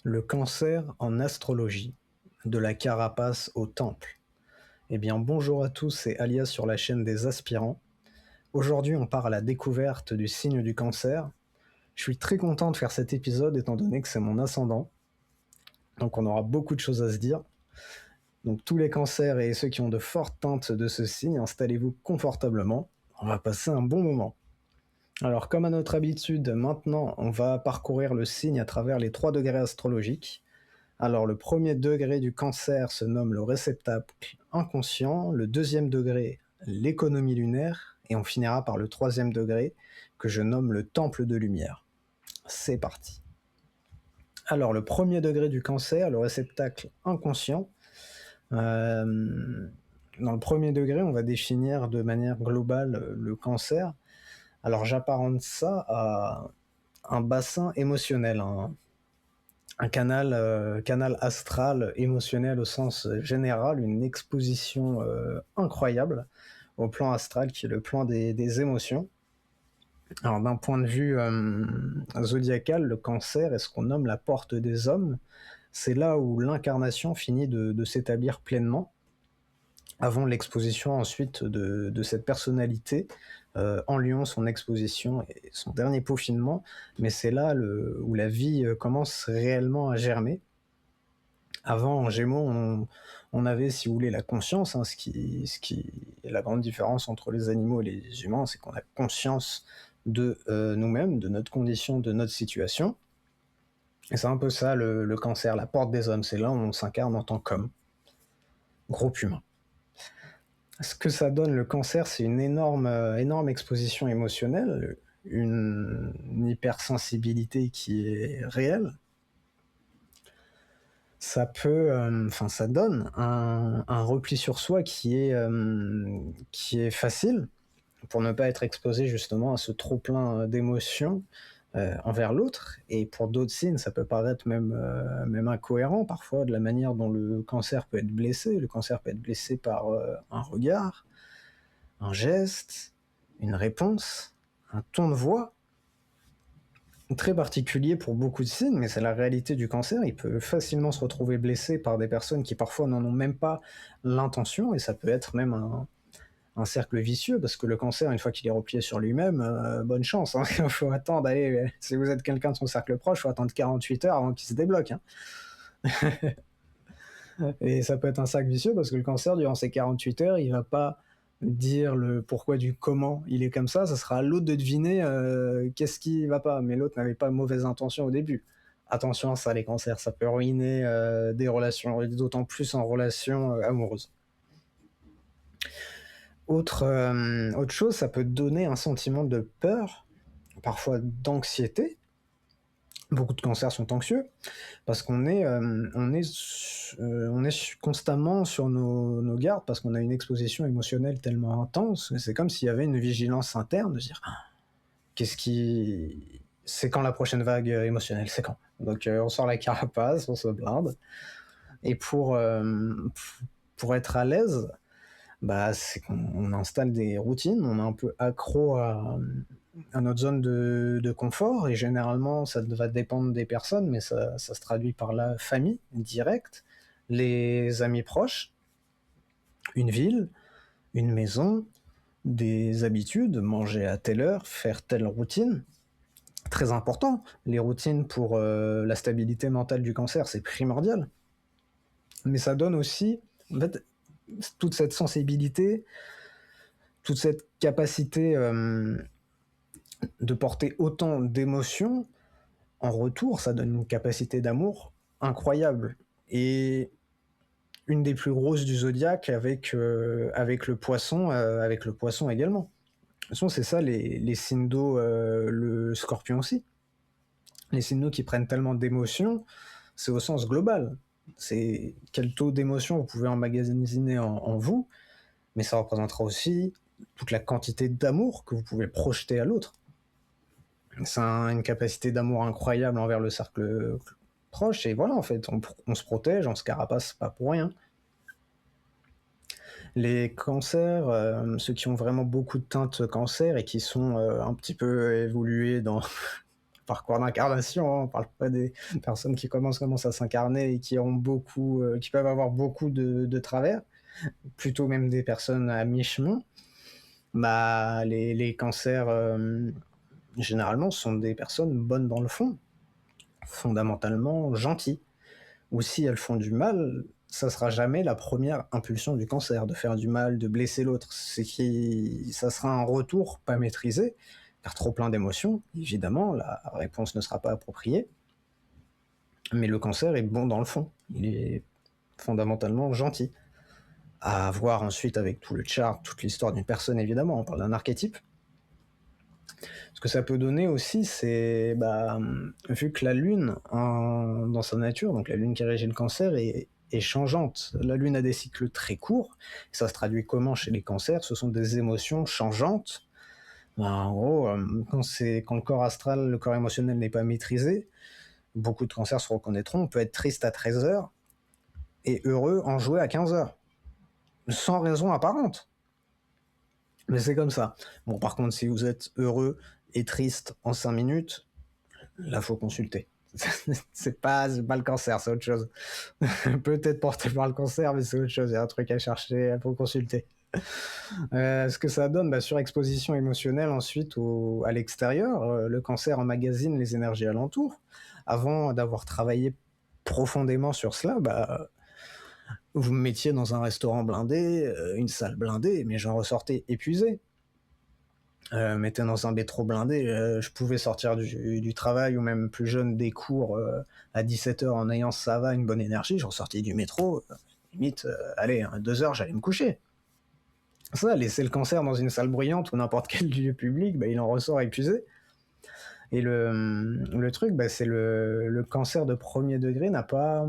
Le cancer en astrologie, de la carapace au temple. Eh bien, bonjour à tous, c'est Alias sur la chaîne des aspirants. Aujourd'hui, on part à la découverte du signe du cancer. Je suis très content de faire cet épisode étant donné que c'est mon ascendant. Donc, on aura beaucoup de choses à se dire. Donc, tous les cancers et ceux qui ont de fortes teintes de ce signe, installez-vous confortablement. On va passer un bon moment. Alors, comme à notre habitude, maintenant, on va parcourir le signe à travers les 3 degrés astrologiques. Alors, le premier degré du cancer se nomme le réceptacle inconscient, le deuxième degré, l'économie lunaire, et on finira par le troisième degré, que je nomme le temple de lumière. C'est parti. Alors, le premier degré du cancer, le réceptacle inconscient, dans le premier degré, on va définir de manière globale le cancer. Alors, j'apparente ça à un bassin émotionnel, un canal astral émotionnel au sens général, une exposition incroyable au plan astral qui est le plan des émotions. Alors d'un point de vue zodiacal, le cancer est ce qu'on nomme la porte des hommes. C'est là où l'incarnation finit de s'établir pleinement, avant l'exposition ensuite de cette personnalité en Lion, son exposition et son dernier peaufinement, mais c'est là où la vie commence réellement à germer. Avant, en Gémeaux, on avait, si vous voulez, la conscience, ce qui est la grande différence entre les animaux et les humains, c'est qu'on a conscience de nous-mêmes, de notre condition, de notre situation. Et c'est un peu ça le cancer, la porte des hommes, c'est là où on s'incarne en tant qu'homme, groupe humain. Ce que ça donne le cancer, c'est une énorme exposition émotionnelle, une hypersensibilité qui est réelle. Ça donne un repli sur soi qui est facile pour ne pas être exposé justement à ce trop plein d'émotions envers l'autre. Et pour d'autres signes, ça peut paraître même incohérent parfois de la manière dont le cancer peut être blessé. Le cancer peut être blessé par un regard, un geste, une réponse, un ton de voix, très particulier pour beaucoup de signes, mais c'est la réalité du cancer. Il peut facilement se retrouver blessé par des personnes qui parfois n'en ont même pas l'intention, et ça peut être même un cercle vicieux, parce que le cancer, une fois qu'il est replié sur lui-même, bonne chance, hein. Il faut attendre, si vous êtes quelqu'un de son cercle proche, il faut attendre 48 heures avant qu'il se débloque, hein. Et ça peut être un cercle vicieux, parce que le cancer, durant ces 48 heures, il va pas dire le pourquoi du comment il est comme ça sera à l'autre de deviner qu'est-ce qui va pas, mais l'autre n'avait pas mauvaise intention au début. Attention à ça, les cancers, ça peut ruiner des relations, et d'autant plus en relation amoureuse. Autre chose, ça peut donner un sentiment de peur, parfois d'anxiété. Beaucoup de cancers sont anxieux parce qu'on est constamment sur nos gardes, parce qu'on a une exposition émotionnelle tellement intense. C'est comme s'il y avait une vigilance interne de dire c'est quand la prochaine vague émotionnelle, c'est quand. Donc on sort la carapace, on se blinde, et pour être à l'aise, c'est qu'on installe des routines, on est un peu accro à notre zone de confort, et généralement ça va dépendre des personnes, mais ça se traduit par la famille directe, les amis proches, une ville, une maison, des habitudes, manger à telle heure, faire telle routine. Très important, les routines pour la stabilité mentale du cancer, c'est primordial. Mais ça donne aussi, en fait, toute cette sensibilité, toute cette capacité de porter autant d'émotions. En retour, ça donne une capacité d'amour incroyable. Et une des plus grosses du zodiaque avec le poisson également. De toute façon, c'est ça les signes d'eau, le scorpion aussi. Les signes d'eau qui prennent tellement d'émotions, c'est au sens global. C'est quel taux d'émotion vous pouvez emmagasiner en vous, mais ça représentera aussi toute la quantité d'amour que vous pouvez projeter à l'autre. C'est une capacité d'amour incroyable envers le cercle proche, et voilà, en fait, on se protège, on se carapace pas pour rien. Les cancers, ceux qui ont vraiment beaucoup de teintes cancer et qui sont un petit peu évolués parcours d'incarnation, hein, on parle pas des personnes qui commencent à s'incarner et qui ont beaucoup, qui peuvent avoir beaucoup de travers, plutôt même des personnes à mi-chemin. Bah, les cancers, généralement, sont des personnes bonnes dans le fond, fondamentalement gentilles. Ou si elles font du mal, ça sera jamais la première impulsion du cancer, de faire du mal, de blesser l'autre. Ça sera un retour pas maîtrisé, car trop plein d'émotions, évidemment, la réponse ne sera pas appropriée. Mais le cancer est bon dans le fond, il est fondamentalement gentil. À voir ensuite avec tout le chart, toute l'histoire d'une personne, évidemment, on parle d'un archétype. Ce que ça peut donner aussi, c'est, bah, vu que la Lune, dans sa nature, donc la Lune qui régit le cancer, est changeante. La Lune a des cycles très courts. Ça se traduit comment chez les cancers? Ce sont des émotions changeantes. Ben, en gros, quand le corps astral, le corps émotionnel n'est pas maîtrisé, beaucoup de cancers se reconnaîtront, on peut être triste à 13 heures et heureux enjoué à 15 heures, sans raison apparente. Mais c'est comme ça. Bon, par contre, si vous êtes heureux et triste en 5 minutes, là, faut consulter. c'est pas le cancer, c'est autre chose. Peut-être porté par le cancer, mais c'est autre chose. Il y a un truc à chercher, il faut consulter. Ce que ça donne, bah, surexposition émotionnelle ensuite à l'extérieur. Le cancer emmagasine les énergies alentour. Avant d'avoir travaillé profondément sur cela, bah, vous me mettiez dans un restaurant blindé, une salle blindée, mais j'en ressortais épuisé. Mettez dans un métro blindé, je pouvais sortir du travail ou même plus jeune des cours à 17h en ayant ça va, une bonne énergie, je ressortais du métro, limite, allez, 2 heures, j'allais me coucher. Ça, laisser le cancer dans une salle bruyante ou n'importe quel lieu public, bah, il en ressort épuisé. Et le truc, bah, c'est le cancer de premier degré n'a pas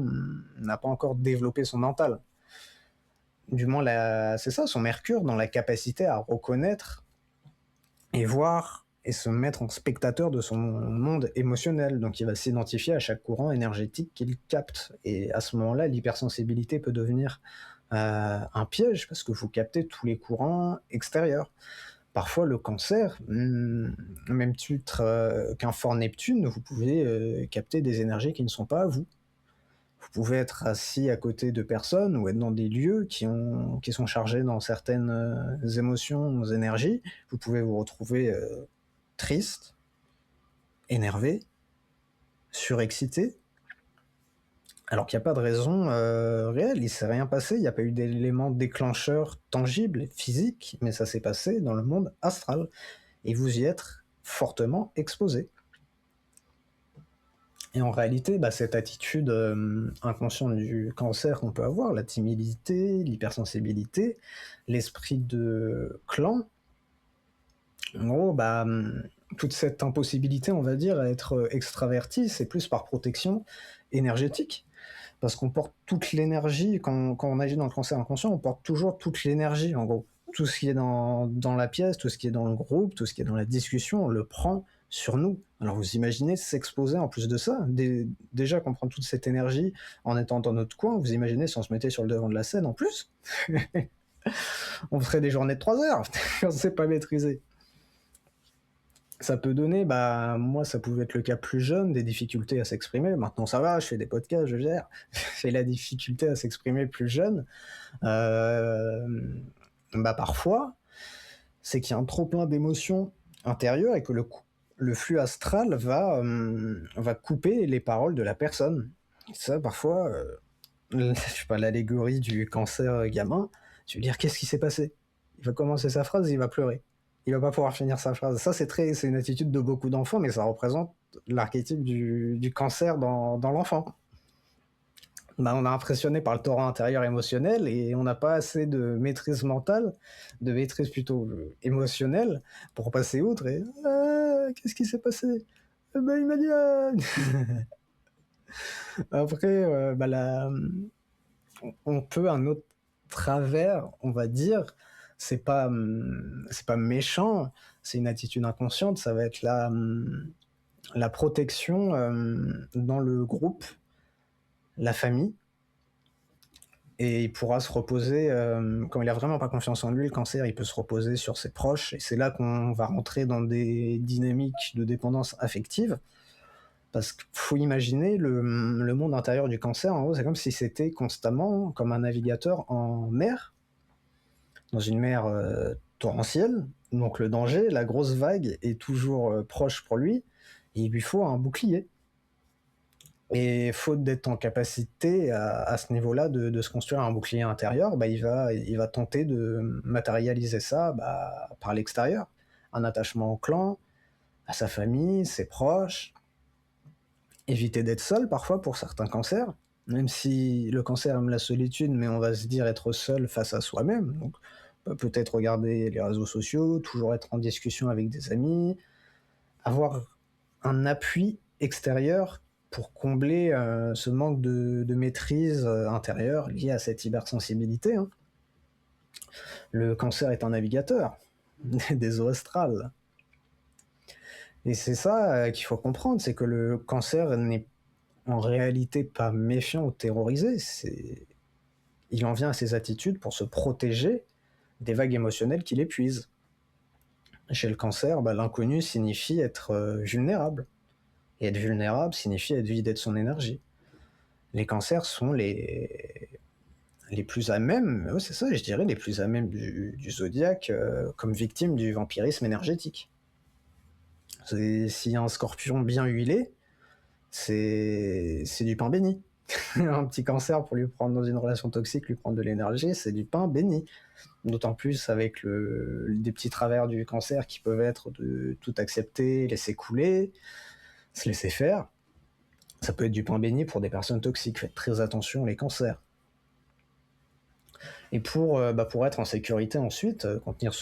encore développé son mental. Du moins, c'est ça, son mercure dans la capacité à reconnaître et voir et se mettre en spectateur de son monde émotionnel. Donc il va s'identifier à chaque courant énergétique qu'il capte. Et à ce moment-là, l'hypersensibilité peut devenir un piège parce que vous captez tous les courants extérieurs. Parfois, le cancer, même titre qu'un fort Neptune, vous pouvez capter des énergies qui ne sont pas à vous. Vous pouvez être assis à côté de personnes ou être dans des lieux qui sont chargés dans certaines émotions, énergies. Vous pouvez vous retrouver triste, énervé, surexcité, alors qu'il n'y a pas de raison réelle, il ne s'est rien passé, il n'y a pas eu d'éléments déclencheurs tangibles, physiques, mais ça s'est passé dans le monde astral, et vous y êtes fortement exposé. Et en réalité, bah, cette attitude inconsciente du cancer qu'on peut avoir, la timidité, l'hypersensibilité, l'esprit de clan, en gros, bah, toute cette impossibilité, on va dire, à être extraverti, c'est plus par protection énergétique. Parce qu'on porte toute l'énergie, quand on agit dans le cancer inconscient, on porte toujours toute l'énergie, en gros. Tout ce qui est dans la pièce, tout ce qui est dans le groupe, tout ce qui est dans la discussion, on le prend sur nous. Alors vous imaginez s'exposer en plus de ça, déjà qu'on prend toute cette énergie en étant dans notre coin, vous imaginez si on se mettait sur le devant de la scène en plus on ferait des journées de 3 heures, on ne sait pas maîtriser. Ça peut donner, bah moi ça pouvait être le cas plus jeune, des difficultés à s'exprimer. Maintenant ça va, je fais des podcasts, je gère. C'est la difficulté à s'exprimer plus jeune. Bah parfois, c'est qu'il y a un trop plein d'émotions intérieures et que le flux astral va couper les paroles de la personne. Et ça parfois, je sais pas, l'allégorie du cancer gamin, tu veux dire qu'est-ce qui s'est passé? Il va commencer sa phrase, il va pleurer. Il va pas pouvoir finir sa phrase. Ça, c'est une attitude de beaucoup d'enfants, mais ça représente l'archétype du cancer dans l'enfant. Bah, on est impressionné par le torrent intérieur émotionnel et on n'a pas assez de maîtrise mentale, de maîtrise plutôt émotionnelle pour passer outre et qu'est-ce qui s'est passé? Bah, il m'a dit Après, bah, on peut un autre travers, on va dire, c'est pas méchant, c'est une attitude inconsciente, ça va être la protection dans le groupe, la famille, et il pourra se reposer, quand il a vraiment pas confiance en lui, le cancer, il peut se reposer sur ses proches, et c'est là qu'on va rentrer dans des dynamiques de dépendance affective, Parce qu'il faut imaginer le monde intérieur du cancer, en gros, c'est comme si c'était constamment comme un navigateur en mer, dans une mer torrentielle. Donc le danger, la grosse vague est toujours proche pour lui, et il lui faut un bouclier. Et faute d'être en capacité à ce niveau-là de se construire un bouclier intérieur, bah, il va tenter de matérialiser ça par l'extérieur. Un attachement au clan, à sa famille, ses proches. Éviter d'être seul parfois pour certains cancers, même si le cancer aime la solitude, mais on va se dire être seul face à soi-même. Donc peut-être regarder les réseaux sociaux, toujours être en discussion avec des amis, avoir un appui extérieur pour combler ce manque de maîtrise intérieure lié à cette hypersensibilité. Hein. Le cancer est un navigateur des eaux astrales. Et c'est ça qu'il faut comprendre, c'est que le cancer n'est en réalité pas méfiant ou terrorisé, il en vient à ses attitudes pour se protéger des vagues émotionnelles qui l'épuisent. Chez le cancer, l'inconnu signifie être vulnérable. Et être vulnérable signifie être vidé de son énergie. Les cancers sont les plus à même, c'est ça, je dirais, les plus à même du zodiaque comme victime du vampirisme énergétique. S'il y a un scorpion bien huilé, c'est du pain béni. Un petit cancer pour lui prendre dans une relation toxique, lui prendre de l'énergie, c'est du pain béni. D'autant plus avec des petits travers du cancer qui peuvent être de tout accepter, laisser couler, se laisser faire. Ça peut être du pain béni pour des personnes toxiques. Faites très attention les cancers. Et pour être en sécurité ensuite, contenir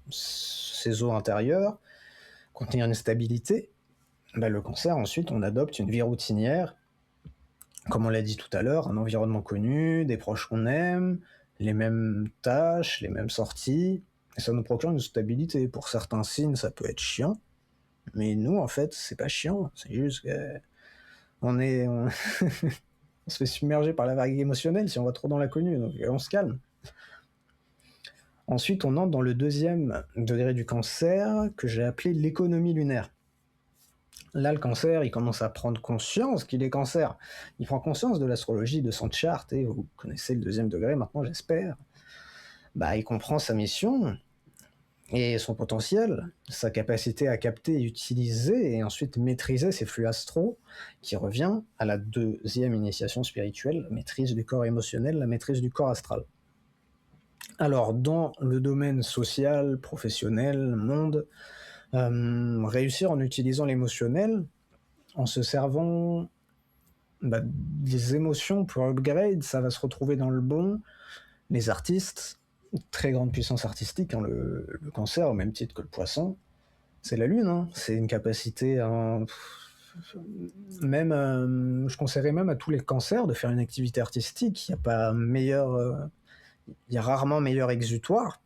ses eaux intérieures, contenir une stabilité, le cancer ensuite on adopte une vie routinière, comme on l'a dit tout à l'heure, un environnement connu, des proches qu'on aime, les mêmes tâches, les mêmes sorties, et ça nous procure une stabilité. Pour certains signes, ça peut être chiant, mais nous, en fait, c'est pas chiant, c'est juste que on se fait submerger par la vague émotionnelle si on va trop dans l'inconnu, donc on se calme. Ensuite, on entre dans le deuxième degré du cancer, que j'ai appelé l'économie lunaire. Là, le cancer, il commence à prendre conscience qu'il est cancer. Il prend conscience de l'astrologie, de son chart, et vous connaissez le deuxième degré maintenant, j'espère. Il comprend sa mission et son potentiel, sa capacité à capter, utiliser et ensuite maîtriser ses flux astraux, qui revient à la deuxième initiation spirituelle, la maîtrise du corps émotionnel, la maîtrise du corps astral. Alors, dans le domaine social, professionnel, monde, réussir en utilisant l'émotionnel, en se servant des émotions pour upgrade, ça va se retrouver dans le bon. Les artistes, très grande puissance artistique, hein, le cancer, au même titre que le poisson, c'est la lune, hein, c'est une capacité même, je conseillerais même à tous les cancers de faire une activité artistique. Il n'y a pas meilleur, il y a rarement meilleur exutoire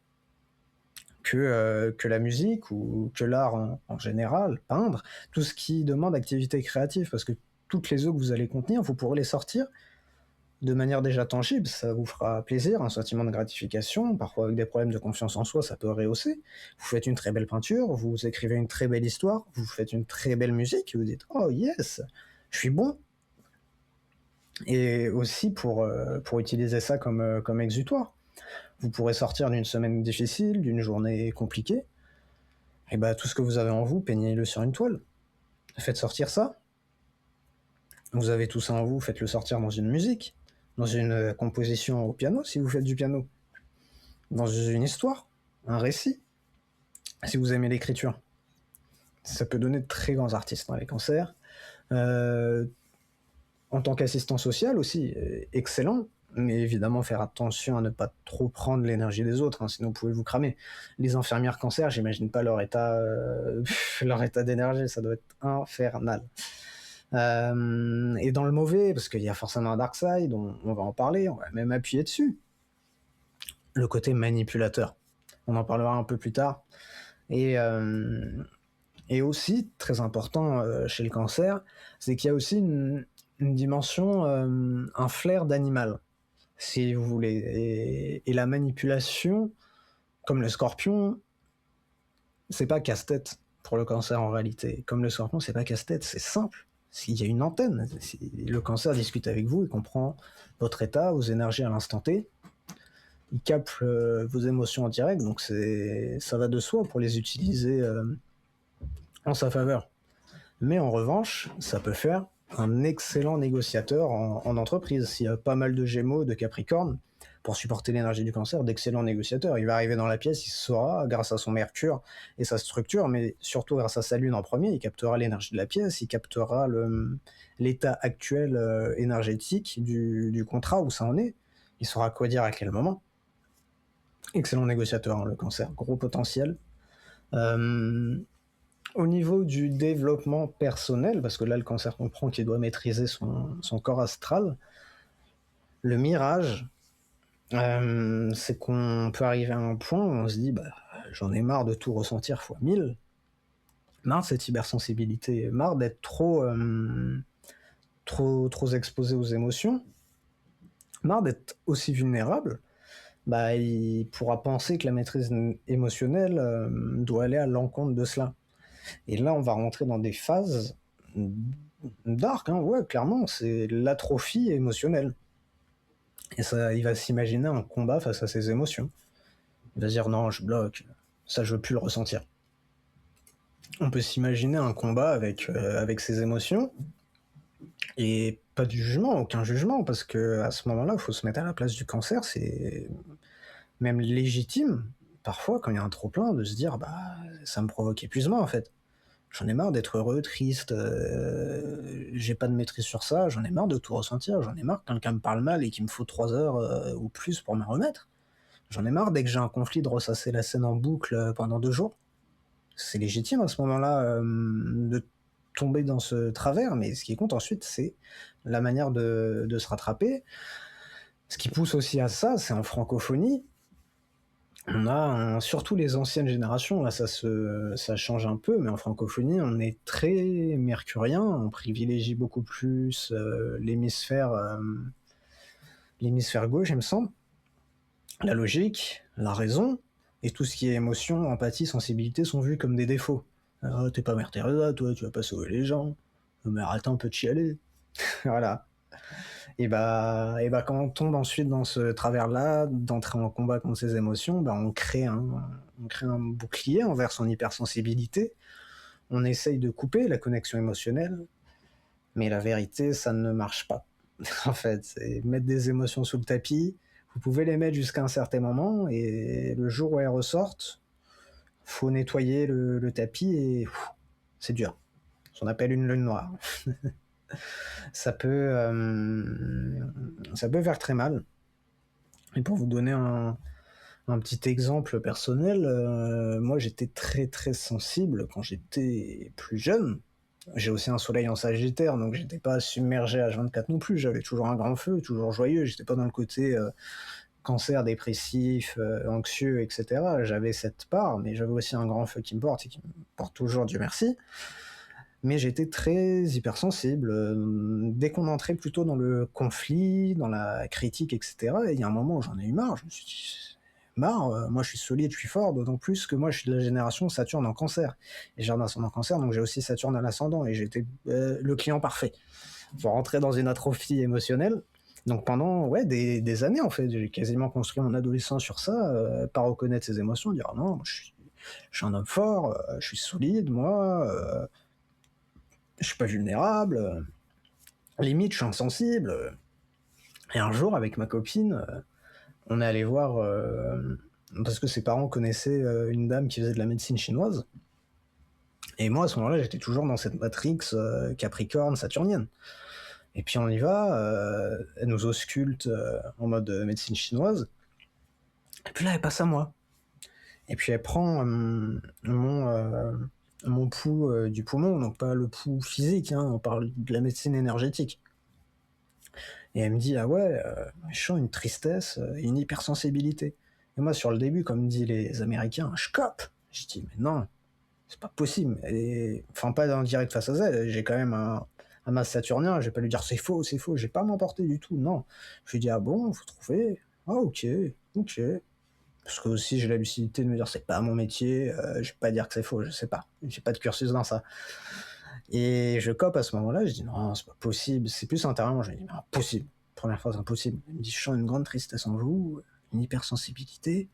que la musique ou que l'art en général, peindre, tout ce qui demande activité créative, parce que toutes les eaux que vous allez contenir, vous pourrez les sortir de manière déjà tangible, ça vous fera plaisir, un sentiment de gratification, parfois avec des problèmes de confiance en soi, ça peut rehausser. Vous faites une très belle peinture, vous écrivez une très belle histoire, vous faites une très belle musique, et vous dites « Oh yes, je suis bon !» Et aussi pour utiliser ça comme exutoire. Vous pourrez sortir d'une semaine difficile, d'une journée compliquée, et tout ce que vous avez en vous, peignez-le sur une toile. Faites sortir ça. Vous avez tout ça en vous, faites-le sortir dans une musique, dans une composition au piano, si vous faites du piano, dans une histoire, un récit, si vous aimez l'écriture. Ça peut donner de très grands artistes dans les cancers. En tant qu'assistant social aussi, excellent, mais évidemment faire attention à ne pas trop prendre l'énergie des autres, hein, sinon vous pouvez vous cramer. Les infirmières cancer, j'imagine pas leur état d'énergie, ça doit être infernal. Et dans le mauvais, parce qu'il y a forcément un dark side, on va en parler, on va même appuyer dessus. Le côté manipulateur. On en parlera un peu plus tard. Et aussi, très important chez le cancer, c'est qu'il y a aussi une dimension, un flair d'animal, si vous voulez. Et la manipulation, comme le scorpion, c'est pas casse-tête pour le cancer en réalité. Comme le scorpion, c'est pas casse-tête, c'est simple. S'il y a une antenne, le cancer discute avec vous, il comprend votre état, vos énergies à l'instant T, il capte vos émotions en direct, donc ça va de soi pour les utiliser en sa faveur. Mais en revanche, ça peut faire un excellent négociateur en entreprise. S'il y a pas mal de Gémeaux, de Capricorne, pour supporter l'énergie du cancer, d'excellents négociateurs. Il va arriver dans la pièce, il saura, grâce à son Mercure et sa structure, mais surtout grâce à sa Lune en premier, il captera l'énergie de la pièce, il captera l'état actuel énergétique du contrat, où ça en est. Il saura quoi dire à quel moment. Excellent négociateur, hein, le cancer, gros potentiel. Au niveau du développement personnel, parce que là le cancer comprend qu'il doit maîtriser son corps astral, le mirage, c'est qu'on peut arriver à un point où on se dit j'en ai marre de tout ressentir fois 1000, marre de cette hypersensibilité, marre d'être trop exposé aux émotions, marre d'être aussi vulnérable. Il pourra penser que la maîtrise émotionnelle doit aller à l'encontre de cela. Et là, on va rentrer dans des phases dark, hein, ouais, clairement, c'est l'atrophie émotionnelle. Et ça, il va s'imaginer un combat face à ses émotions. Il va se dire non, je bloque, ça je veux plus le ressentir. On peut s'imaginer un combat avec ses émotions, et pas du jugement, aucun jugement, parce que à ce moment-là, il faut se mettre à la place du cancer, c'est même légitime, parfois, quand il y a un trop-plein, de se dire ça me provoque épuisement en fait. J'en ai marre d'être heureux, triste, j'ai pas de maîtrise sur ça, j'en ai marre de tout ressentir, j'en ai marre que quelqu'un me parle mal et qu'il me faut 3 heures ou plus pour m'en remettre. J'en ai marre dès que j'ai un conflit de ressasser la scène en boucle pendant 2 jours. C'est légitime à ce moment-là de tomber dans ce travers, mais ce qui compte ensuite, c'est la manière de se rattraper. Ce qui pousse aussi à ça, c'est en francophonie, on a surtout les anciennes générations, là ça change un peu, mais en francophonie on est très mercurien, on privilégie beaucoup plus l'hémisphère gauche, il me semble, la logique, la raison, et tout ce qui est émotion, empathie, sensibilité sont vus comme des défauts. Alors, t'es pas Mère Teresa, toi, tu vas pas sauver les gens, mais arrête un peu de chialer. Voilà. Et quand on tombe ensuite dans ce travers-là, d'entrer en combat contre ses émotions, on crée un bouclier envers son hypersensibilité. On essaye de couper la connexion émotionnelle, mais la vérité, ça ne marche pas. En fait, c'est mettre des émotions sous le tapis. Vous pouvez les mettre jusqu'à un certain moment, et le jour où elles ressortent, faut nettoyer le tapis, et c'est dur. On appelle une lune noire. Ça peut faire très mal. Et pour vous donner un petit exemple personnel, moi j'étais très très sensible quand j'étais plus jeune. J'ai aussi un soleil en Sagittaire, donc j'étais pas submergé à H24 non plus, j'avais toujours un grand feu, toujours joyeux, j'étais pas dans le côté cancer, dépressif, anxieux, etc. J'avais cette part, mais j'avais aussi un grand feu qui me porte, et qui me porte toujours, Dieu merci. Mais j'étais très hypersensible. Dès qu'on entrait plutôt dans le conflit, dans la critique, etc., et il y a un moment où j'en ai eu marre, je me suis dit, marre, moi je suis solide, je suis fort, d'autant plus que moi je suis de la génération Saturne en cancer. Et j'ai un ascendant en cancer, donc j'ai aussi Saturne à l'ascendant, et j'étais le client parfait. Pour rentrer dans une atrophie émotionnelle. Donc pendant des années, en fait, j'ai quasiment construit mon adolescence sur ça, pas reconnaître ses émotions, dire non, moi, je suis un homme fort, je suis solide, moi, je suis pas vulnérable, limite je suis insensible. Et un jour avec ma copine, on est allé voir, parce que ses parents connaissaient une dame qui faisait de la médecine chinoise, et moi à ce moment-là j'étais toujours dans cette matrix Capricorne, saturnienne. Et puis on y va, elle nous ausculte en mode médecine chinoise, et puis là elle passe à moi. Et puis elle prend mon pouls du poumon, donc pas le pouls physique, hein, on parle de la médecine énergétique. Et elle me dit, ah ouais, je sens une tristesse, une hypersensibilité. Et moi, sur le début, comme disent les Américains, je cope. Je dis, mais non, c'est pas possible. Et, enfin, pas en direct face à elle, j'ai quand même un masse saturnien, je vais pas lui dire c'est faux, j'ai pas m'emporter du tout, non. Je lui dis, ah bon, faut trouver, ah ok. Parce que aussi j'ai la lucidité de me dire c'est pas mon métier, je vais pas dire que c'est faux, je sais pas. J'ai pas de cursus dans ça. Et je cope à ce moment-là, je dis: «Non, c'est pas possible». C'est plus intérieurement, je me dis: «Mais impossible». Première phrase: «Impossible». Il me dit: «Je sens une grande tristesse en vous, une hypersensibilité».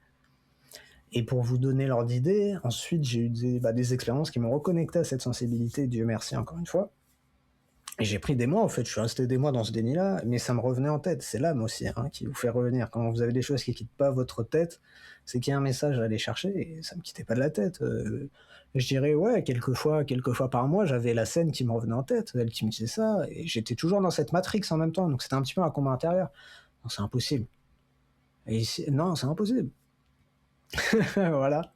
Et pour vous donner l'ordre d'idée, ensuite j'ai eu des expériences qui m'ont reconnecté à cette sensibilité, Dieu merci encore une fois. Et j'ai pris des mois en fait, je suis resté des mois dans ce déni-là, mais ça me revenait en tête. C'est l'âme aussi hein, qui vous fait revenir. Quand vous avez des choses qui quittent pas votre tête, c'est qu'il y a un message à aller chercher et ça me quittait pas de la tête. Je dirais ouais, quelques fois par mois, j'avais la scène qui me revenait en tête, elle qui me disait ça, et j'étais toujours dans cette matrix en même temps, donc c'était un petit peu un combat intérieur. Non, c'est impossible. Et ici, non, c'est impossible. Voilà.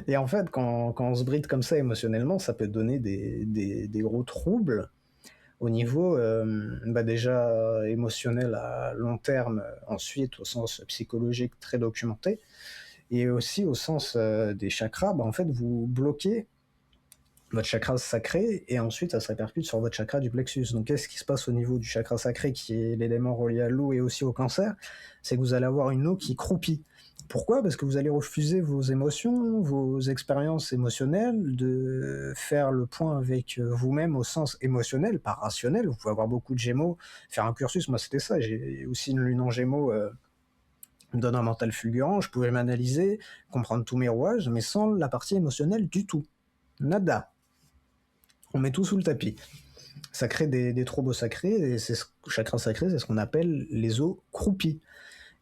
Et en fait, quand on se bride comme ça émotionnellement, ça peut donner des gros troubles au niveau déjà émotionnel à long terme, ensuite au sens psychologique très documenté, et aussi au sens des chakras, en fait vous bloquez votre chakra sacré et ensuite ça se répercute sur votre chakra du plexus. Donc qu'est-ce qui se passe au niveau du chakra sacré qui est l'élément relié à l'eau et aussi au cancer? C'est que vous allez avoir une eau qui croupit. Pourquoi? Parce que vous allez refuser vos émotions, vos expériences émotionnelles, de faire le point avec vous-même au sens émotionnel, pas rationnel. Vous pouvez avoir beaucoup de Gémeaux, faire un cursus, moi c'était ça, j'ai aussi une lune en Gémeaux, me donne un mental fulgurant, je pouvais m'analyser, comprendre tous mes rouages, mais sans la partie émotionnelle du tout. Nada. On met tout sous le tapis. Ça crée des troubles sacrés, et chakra sacré, c'est ce qu'on appelle les eaux croupies.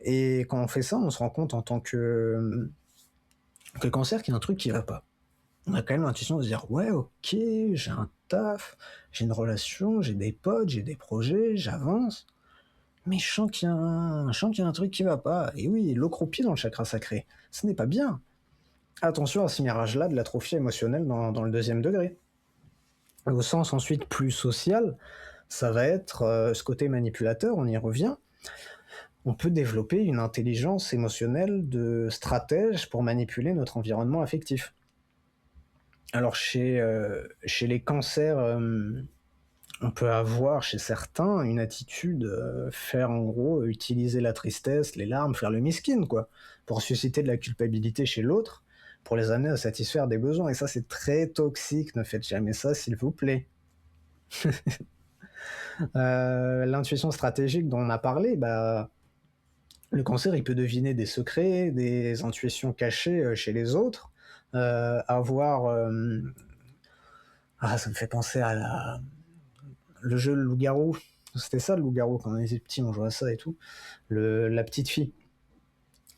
Et quand on fait ça, on se rend compte en tant que cancer qu'il y a un truc qui va pas. On a quand même l'intuition de se dire ouais, ok, j'ai un taf, j'ai une relation, j'ai des potes, j'ai des projets, j'avance, mais je sens qu'il y a un truc qui va pas. Et oui, l'eau croupie dans le chakra sacré, ce n'est pas bien. Attention à ce mirage-là de l'atrophie émotionnelle dans le deuxième degré. Au sens ensuite plus social, ça va être ce côté manipulateur, on y revient. On peut développer une intelligence émotionnelle de stratège pour manipuler notre environnement affectif. Alors chez les cancers, on peut avoir chez certains une attitude, faire en gros utiliser la tristesse, les larmes, faire le miskin quoi, pour susciter de la culpabilité chez l'autre, pour les amener à satisfaire des besoins, et ça c'est très toxique, ne faites jamais ça s'il vous plaît. L'intuition stratégique dont on a parlé, le cancer, il peut deviner des secrets, des intuitions cachées chez les autres, avoir... Ah, ça me fait penser à le jeu Le Loup-Garou. C'était ça le Loup-Garou, quand on était petit, on jouait à ça et tout. La petite fille.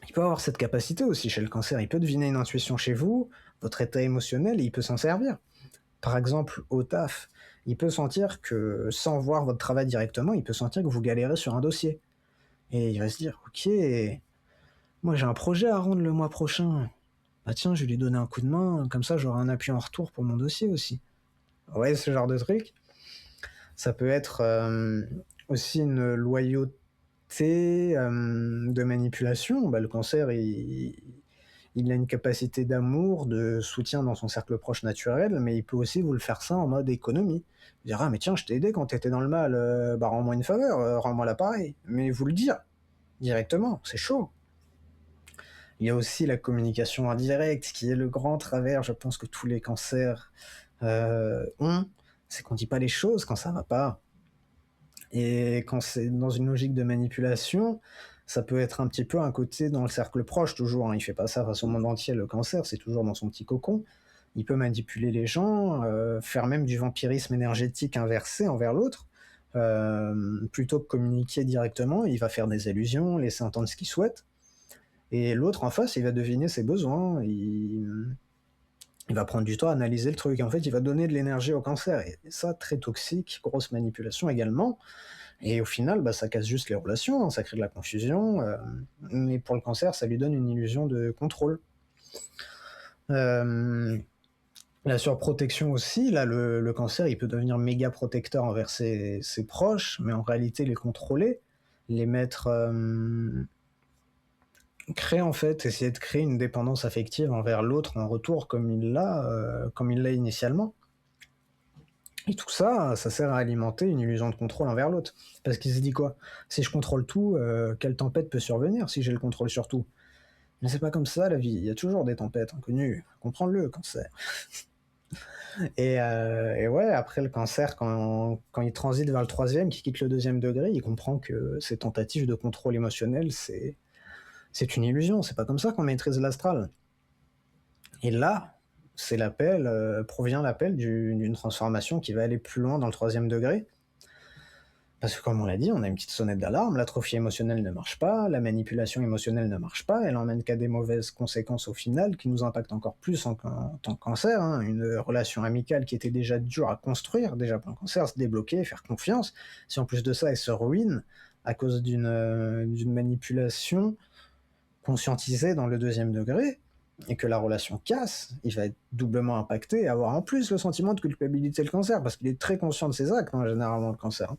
Il peut avoir cette capacité aussi chez le cancer, il peut deviner une intuition chez vous, votre état émotionnel, et il peut s'en servir. Par exemple, au taf, il peut sentir que, sans voir votre travail directement, il peut sentir que vous galérez sur un dossier. Et il va se dire, ok, moi j'ai un projet à rendre le mois prochain. Bah tiens, je vais lui donner un coup de main, comme ça j'aurai un appui en retour pour mon dossier aussi. Ouais, ce genre de truc. Ça peut être aussi une loyauté de manipulation. Le cancer, il a une capacité d'amour, de soutien dans son cercle proche naturel, mais il peut aussi vous le faire ça en mode économie. Dire, ah mais tiens, je t'ai aidé quand t'étais dans le mal, rends-moi une faveur, rends-moi l'appareil. Mais vous le dire directement, c'est chaud. Il y a aussi la communication indirecte, qui est le grand travers, je pense, que tous les cancers ont. C'est qu'on dit pas les choses quand ça va pas. Et quand c'est dans une logique de manipulation, ça peut être un petit peu un côté dans le cercle proche, toujours, hein. Il fait pas ça face au monde entier, le cancer, c'est toujours dans son petit cocon. Il peut manipuler les gens, faire même du vampirisme énergétique inversé envers l'autre. Plutôt que communiquer directement, il va faire des allusions, laisser entendre ce qu'il souhaite. Et l'autre en face, il va deviner ses besoins, il va prendre du temps à analyser le truc. En fait, il va donner de l'énergie au cancer. Et ça, très toxique, grosse manipulation également. Et au final, ça casse juste les relations, hein, ça crée de la confusion. Mais pour le cancer, ça lui donne une illusion de contrôle. La surprotection aussi, là, le cancer, il peut devenir méga protecteur envers ses proches, mais en réalité, les contrôler, les mettre... essayer de créer une dépendance affective envers l'autre en retour comme il l'a initialement. Et tout ça, ça sert à alimenter une illusion de contrôle envers l'autre. Parce qu'il se dit quoi? Si je contrôle tout, quelle tempête peut survenir si j'ai le contrôle sur tout? Mais c'est pas comme ça la vie, il y a toujours des tempêtes inconnues, comprends-le, cancer. Et ouais, après le cancer, quand il transite vers le troisième, qu'il quitte le deuxième degré, il comprend que ces tentatives de contrôle émotionnel, c'est une illusion, c'est pas comme ça qu'on maîtrise l'astral. Et là, provient l'appel d'une transformation qui va aller plus loin dans le troisième degré. Parce que comme on l'a dit, on a une petite sonnette d'alarme, l'atrophie émotionnelle ne marche pas, la manipulation émotionnelle ne marche pas, elle emmène qu'à des mauvaises conséquences au final, qui nous impactent encore plus en tant que cancer, hein. Une relation amicale qui était déjà dure à construire, déjà pour le cancer, se débloquer, faire confiance. Si en plus de ça, elle se ruine à cause d'une manipulation conscientisée dans le deuxième degré, et que la relation casse, il va être doublement impacté et avoir en plus le sentiment de culpabilité le cancer, parce qu'il est très conscient de ses actes, hein, généralement le cancer.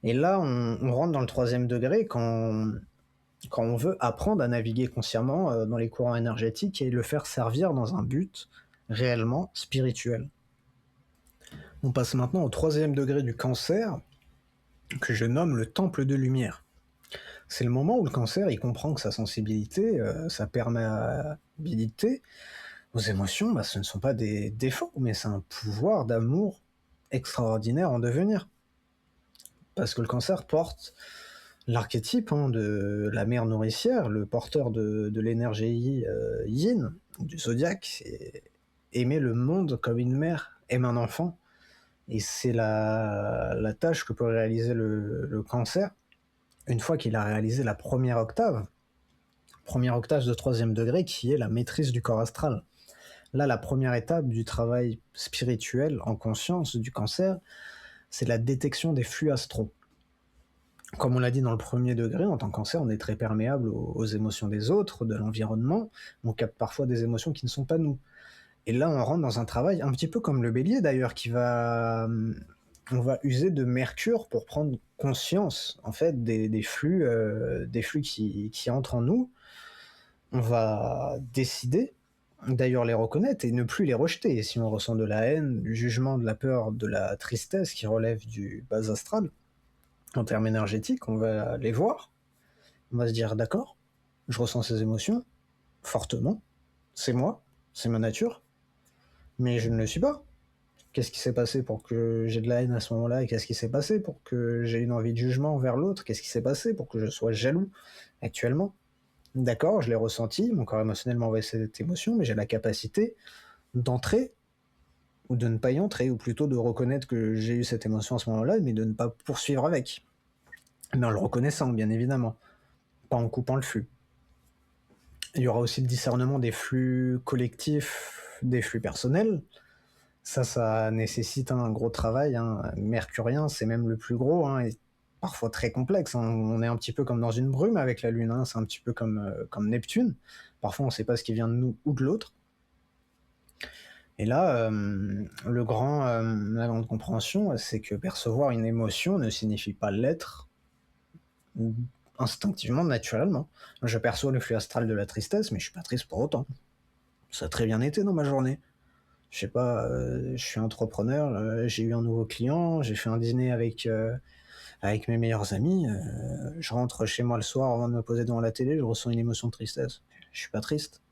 Et là, on rentre dans le troisième degré quand on veut apprendre à naviguer consciemment dans les courants énergétiques et le faire servir dans un but réellement spirituel. On passe maintenant au troisième degré du cancer, que je nomme le temple de lumière. C'est le moment où le cancer il comprend que sa sensibilité, sa perméabilité aux émotions, ce ne sont pas des défauts, mais c'est un pouvoir d'amour extraordinaire en devenir. Parce que le cancer porte l'archétype de la mère nourricière, le porteur de l'énergie yin du zodiaque, c'est aimer le monde comme une mère aime un enfant. Et c'est la tâche que peut réaliser le cancer une fois qu'il a réalisé la première octave de troisième degré, qui est la maîtrise du corps astral. Là, la première étape du travail spirituel en conscience du cancer, c'est la détection des flux astraux. Comme on l'a dit dans le premier degré, en tant que cancer, on est très perméable aux émotions des autres, de l'environnement. On capte parfois des émotions qui ne sont pas nous. Et là, on rentre dans un travail un petit peu comme le bélier d'ailleurs, on va user de Mercure pour prendre conscience en fait des flux qui entrent en nous. On va décider d'ailleurs les reconnaître et ne plus les rejeter. Et si on ressent de la haine, du jugement, de la peur, de la tristesse qui relève du bas astral, en termes énergétiques, on va les voir, on va se dire d'accord, je ressens ces émotions fortement, c'est moi, c'est ma nature, mais je ne le suis pas. Qu'est-ce qui s'est passé pour que j'ai de la haine à ce moment-là, et qu'est-ce qui s'est passé pour que j'ai une envie de jugement envers l'autre, qu'est-ce qui s'est passé pour que je sois jaloux actuellement? D'accord, je l'ai ressenti, mon corps émotionnel m'a envoyé cette émotion, mais j'ai la capacité d'entrer ou de ne pas y entrer, ou plutôt de reconnaître que j'ai eu cette émotion à ce moment-là, mais de ne pas poursuivre avec. Mais en le reconnaissant, bien évidemment, pas en coupant le flux. Il y aura aussi le discernement des flux collectifs, des flux personnels. Ça nécessite un gros travail, hein. Mercurien, c'est même le plus gros, hein, et parfois très complexe, hein. On est un petit peu comme dans une brume avec la Lune, hein. C'est un petit peu comme Neptune. Parfois, on ne sait pas ce qui vient de nous ou de l'autre. Et là, la grande compréhension, c'est que percevoir une émotion ne signifie pas l'être instinctivement, naturellement. Je perçois le flux astral de la tristesse, mais je suis pas triste pour autant. Ça a très bien été dans ma journée. Je sais pas, je suis entrepreneur, j'ai eu un nouveau client, j'ai fait un dîner avec mes meilleurs amis, je rentre chez moi le soir avant de me poser devant la télé, je ressens une émotion de tristesse. Je suis pas triste.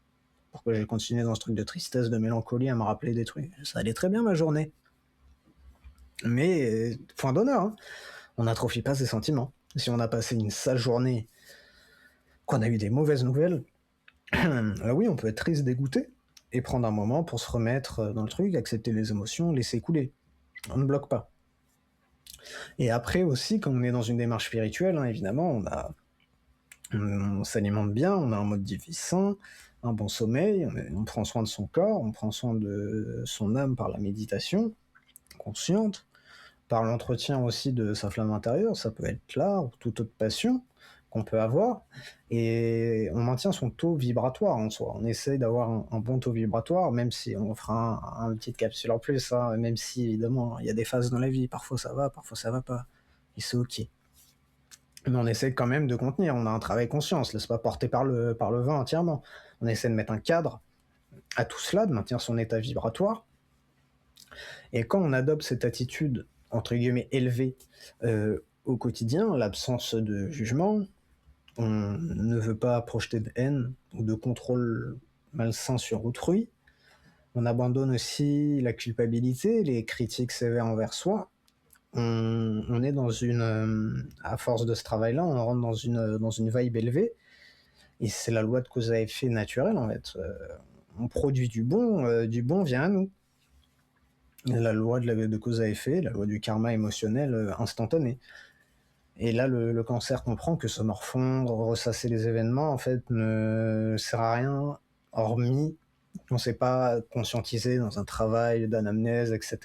Pourquoi j'ai continué dans ce truc de tristesse, de mélancolie, à me rappeler des trucs? Ça allait très bien ma journée. Mais, point d'honneur, hein, on n'atrophie pas ses sentiments. Si on a passé une sale journée, qu'on a eu des mauvaises nouvelles, oui, on peut être triste, dégoûté, et prendre un moment pour se remettre dans le truc, accepter les émotions, laisser couler. On ne bloque pas. Et après aussi, quand on est dans une démarche spirituelle, hein, évidemment, on s'alimente bien, on a un mode de vie sain, un bon sommeil, on prend soin de son corps, on prend soin de son âme par la méditation consciente, par l'entretien aussi de sa flamme intérieure, ça peut être l'art ou toute autre passion qu'on peut avoir, et on maintient son taux vibratoire en soi. On essaye d'avoir un bon taux vibratoire, même si on fera un petite capsule en plus, hein, même si évidemment il y a des phases dans la vie, parfois ça va pas, et c'est ok. Mais on essaie quand même de contenir, on a un travail conscience, laisse pas porter par le vent entièrement. On essaie de mettre un cadre à tout cela, de maintenir son état vibratoire, et quand on adopte cette attitude, entre guillemets, élevée au quotidien, l'absence de jugement, On ne veut pas projeter de haine ou de contrôle malsain sur autrui. On abandonne aussi la culpabilité, les critiques sévères envers soi. On est dans une, à force de ce travail-là, on rentre dans une vibe élevée, et c'est la loi de cause à effet naturelle en fait. On produit du bon vient à nous. La loi de cause à effet, la loi du karma émotionnel instantané. Et là, le cancer comprend que se morfondre, ressasser les événements, en fait, ne sert à rien, hormis qu'on ne s'est pas conscientisé dans un travail d'anamnèse, etc.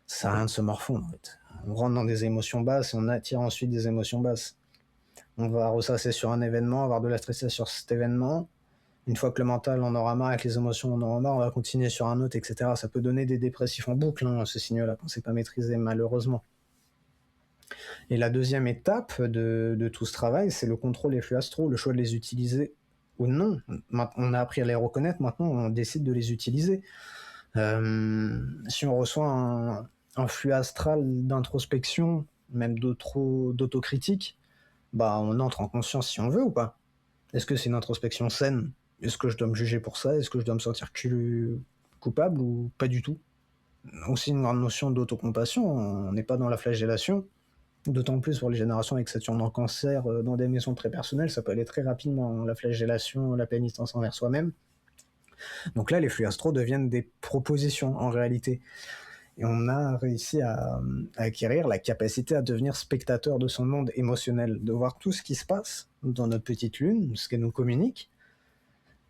Ça sert à rien de se morfondre, en fait. On rentre dans des émotions basses et on attire ensuite des émotions basses. On va ressasser sur un événement, avoir de la tristesse sur cet événement. Une fois que le mental en aura marre, avec les émotions en aura marre, on va continuer sur un autre, etc. Ça peut donner des dépressifs en boucle, hein, ce signe-là, quand c'est pas maîtrisé, malheureusement. Et la deuxième étape de tout ce travail, c'est le contrôle des flux astraux, le choix de les utiliser ou non. On a appris à les reconnaître, maintenant on décide de les utiliser. Si on reçoit un flux astral d'introspection, même d'autocritique, bah on entre en conscience si on veut ou pas. Est-ce que c'est une introspection saine? Est-ce que je dois me juger pour ça? Est-ce que je dois me sentir coupable ou pas du tout? Aussi une grande notion d'autocompassion, on n'est pas dans la flagellation. D'autant plus pour les générations avec Saturne en cancer, dans des maisons très personnelles, ça peut aller très rapidement, la flagellation, la pénitence envers soi-même. Donc là, les flux astraux deviennent des propositions en réalité. Et on a réussi à acquérir la capacité à devenir spectateur de son monde émotionnel, de voir tout ce qui se passe dans notre petite lune, ce qu'elle nous communique,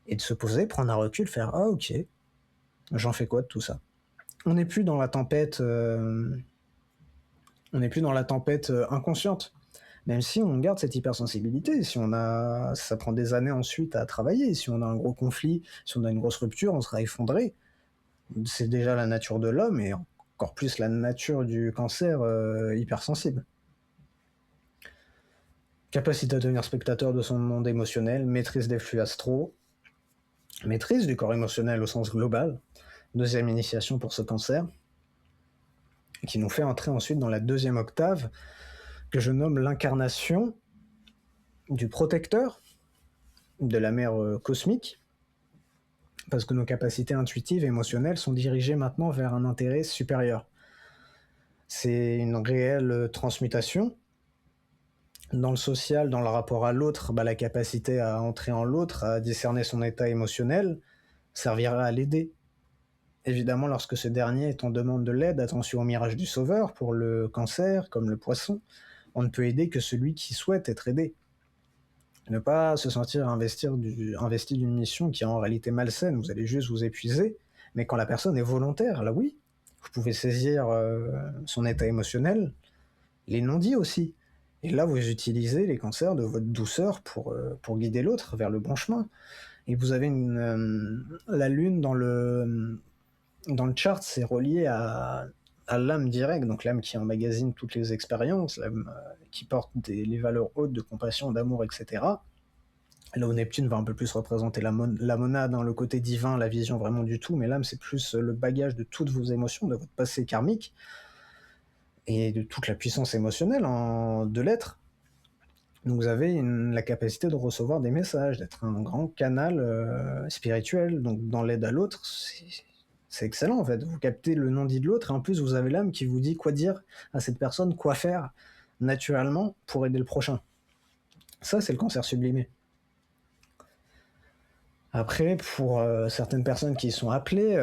et de se poser, prendre un recul, faire ah ok, j'en fais quoi de tout ça? On n'est plus dans la tempête, inconsciente. Même si on garde cette hypersensibilité, si on a, ça prend des années ensuite à travailler. Si on a un gros conflit, si on a une grosse rupture, on sera effondré. C'est déjà la nature de l'homme et encore plus la nature du cancer hypersensible. Capacité à devenir spectateur de son monde émotionnel, maîtrise des flux astraux, maîtrise du corps émotionnel au sens global. Deuxième initiation pour ce cancer, qui nous fait entrer ensuite dans la deuxième octave, que je nomme l'incarnation du protecteur de la mère cosmique, parce que nos capacités intuitives et émotionnelles sont dirigées maintenant vers un intérêt supérieur. C'est une réelle transmutation. Dans le social, dans le rapport à l'autre, la capacité à entrer en l'autre, à discerner son état émotionnel, servira à l'aider. Évidemment, lorsque ce dernier est en demande de l'aide, attention au mirage du sauveur, pour le cancer, comme le poisson, on ne peut aider que celui qui souhaite être aidé. Ne pas se sentir investi d'une mission qui est en réalité malsaine, vous allez juste vous épuiser, mais quand la personne est volontaire, là oui, vous pouvez saisir son état émotionnel, les non-dits aussi, et là vous utilisez les cancers de votre douceur pour guider l'autre vers le bon chemin. Et vous avez la lune dans le chart, c'est relié à l'âme directe, donc l'âme qui emmagasine toutes les expériences, l'âme qui porte les valeurs hautes de compassion, d'amour, etc. Là où Neptune va un peu plus représenter la monade, le côté divin, la vision vraiment du tout, mais l'âme c'est plus le bagage de toutes vos émotions, de votre passé karmique, et de toute la puissance émotionnelle de l'être. Donc vous avez la capacité de recevoir des messages, d'être un grand canal spirituel, donc dans l'aide à l'autre, c'est excellent en fait. Vous captez le non-dit de l'autre et en plus vous avez l'âme qui vous dit quoi dire à cette personne, quoi faire naturellement pour aider le prochain. Ça, c'est le cancer sublimé. Après, pour certaines personnes qui sont appelées,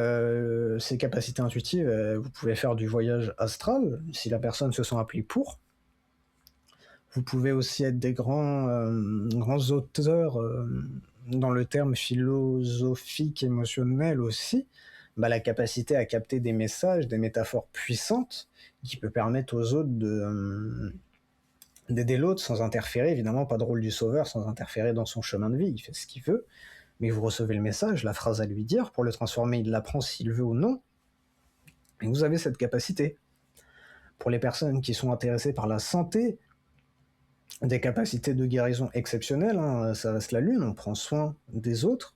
ces capacités intuitives, vous pouvez faire du voyage astral, si la personne se sent appelée pour. Vous pouvez aussi être des grands auteurs dans le terme philosophique, émotionnel aussi. La capacité à capter des messages, des métaphores puissantes qui peut permettre aux autres d'aider l'autre sans interférer, évidemment pas de rôle du sauveur, sans interférer dans son chemin de vie, il fait ce qu'il veut, mais vous recevez le message, la phrase à lui dire, pour le transformer, il l'apprend s'il veut ou non, et vous avez cette capacité. Pour les personnes qui sont intéressées par la santé, des capacités de guérison exceptionnelles, ça reste la lune, on prend soin des autres,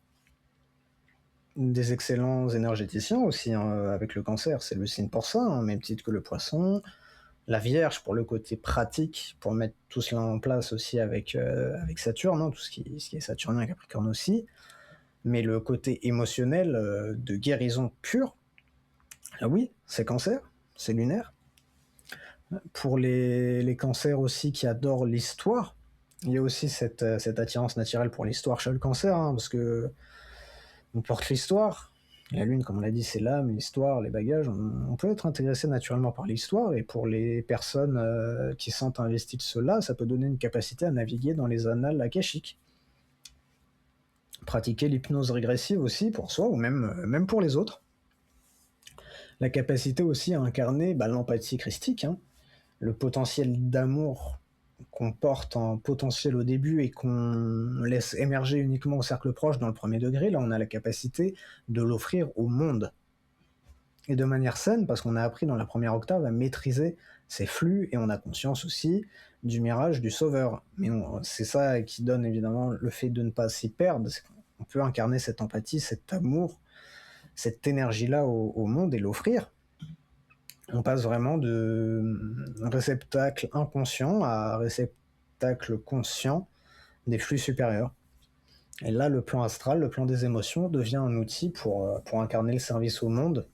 des excellents énergéticiens aussi, avec le cancer, c'est le signe pour ça, même titre que le poisson, La Vierge pour le côté pratique, pour mettre tout cela en place aussi avec Saturne, hein, tout ce qui est Saturnien, Capricorne aussi. Mais le côté émotionnel, de guérison pure, ah oui, c'est Cancer, c'est lunaire. Pour les cancers aussi qui adorent l'histoire, il y a aussi cette attirance naturelle pour l'histoire chez le Cancer, hein, parce que on porte l'histoire. La Lune, comme on l'a dit, c'est l'âme, l'histoire, les bagages. On peut être intéressé naturellement par l'histoire, et pour les personnes qui sentent investies de cela, ça peut donner une capacité à naviguer dans les annales akashiques. Pratiquer l'hypnose régressive aussi pour soi, ou même pour les autres. La capacité aussi à incarner l'empathie christique, hein, le potentiel d'amour qu'on porte en potentiel au début et qu'on laisse émerger uniquement au cercle proche dans le premier degré, là on a la capacité de l'offrir au monde. Et de manière saine, parce qu'on a appris dans la première octave à maîtriser ces flux, et on a conscience aussi du mirage du sauveur. Mais c'est ça qui donne évidemment le fait de ne pas s'y perdre, c'est qu'on peut incarner cette empathie, cet amour, cette énergie-là au monde et l'offrir. On passe vraiment de réceptacle inconscient à réceptacle conscient des flux supérieurs. Et là, le plan astral, le plan des émotions, devient un outil pour incarner le service au monde.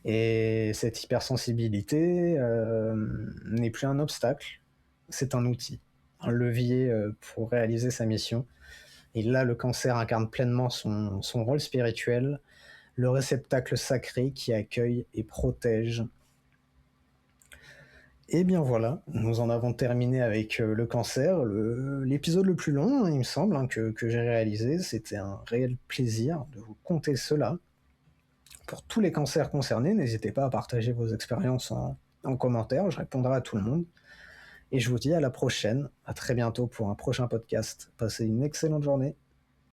Et cette hypersensibilité n'est plus un obstacle, c'est un outil, un levier pour réaliser sa mission. Et là, le Cancer incarne pleinement son rôle spirituel, le réceptacle sacré qui accueille et protège. Et bien voilà, nous en avons terminé avec le Cancer, l'épisode le plus long, il me semble, hein, que j'ai réalisé. C'était un réel plaisir de vous conter cela. Pour tous les cancers concernés, n'hésitez pas à partager vos expériences en commentaire, je répondrai à tout le monde. Et je vous dis à la prochaine, à très bientôt pour un prochain podcast. Passez une excellente journée.